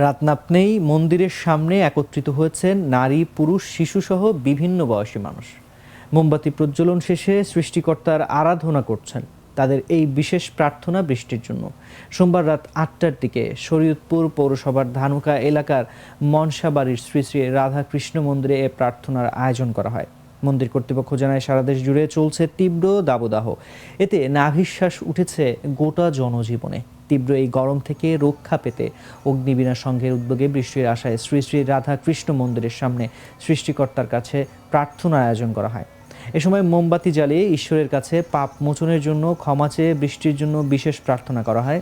রাত নাপনেই মন্দিরের সামনে একত্রিত হয়েছেন নারী, পুরুষ, শিশুসহ বিভিন্ন বয়সী মানুষ। মোমবাতি প্রজ্বলন শেষে সৃষ্টিকর্তার আরাধনা করছেন। তাদের এই বিশেষ প্রার্থনা বৃষ্টির জন্য। সোমবার রাত ৮টার দিকে শরীয়তপুর পৌরসভার ধানুকা এলাকার মনসাবাড়ির শ্রী শ্রী রাধাকৃষ্ণ মন্দিরে এ প্রার্থনার আয়োজন করা হয়। মন্দির কর্তৃপক্ষ জানায়, সারা দেশ জুড়ে চলছে তীব্র দাবদাহ। এতে নাভিশ্বাস উঠেছে গোটা জনজীবনে। তীব্র এই গরম থেকে রক্ষা পেতে অগ্নিবীণা সংঘের উদ্যোগে বৃষ্টির আশায় শ্রী শ্রী রাধাকৃষ্ণ মন্দিরের সামনে সৃষ্টিকর্তার কাছে প্রার্থনার আয়োজন করা হয়। এ সময় মোমবাতি জ্বালিয়ে ঈশ্বরের কাছে পাপ মোচনের জন্য ক্ষমা চেয়ে বৃষ্টির জন্য বিশেষ প্রার্থনা করা হয়।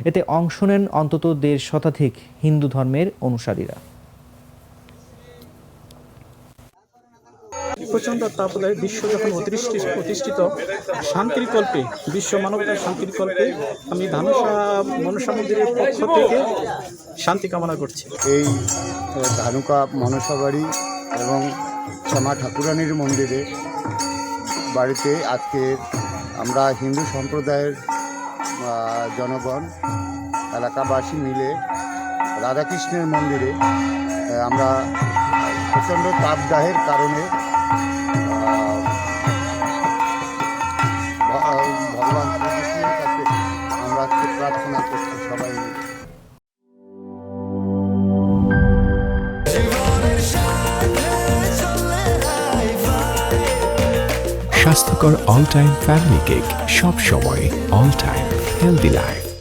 এতে অংশ নেন অন্তত ১৫০ শতাধিক হিন্দু ধর্মের অনুসারীরা। প্রচণ্ড তাপদায় বিশ্ব যখন প্রতিষ্ঠিত শান্তির কল্পে, বিশ্ব মানবতার শান্তির কল্পে আমি ধানুষা মনসা মন্দিরের পক্ষ থেকে শান্তি কামনা করছি। এই ধানুকা মনসা বাড়ি এবং শ্যামা ঠাকুরানীর মন্দিরে বাড়িতে আজকে আমরা হিন্দু সম্প্রদায়ের জনগণ এলাকাবাসী মিলে রাধাকৃষ্ণের মন্দিরে আমরা প্রচণ্ড তাপদাহের কারণে ভগবান শ্রীকৃষ্ণের কাছে আমরা আজকে প্রার্থনা করছি সবাই মিলে। স্বাস্থ্যকর অল টাইম ফ্যামিলি কেক, সব সময় অল টাইম হেলদি লাইফ।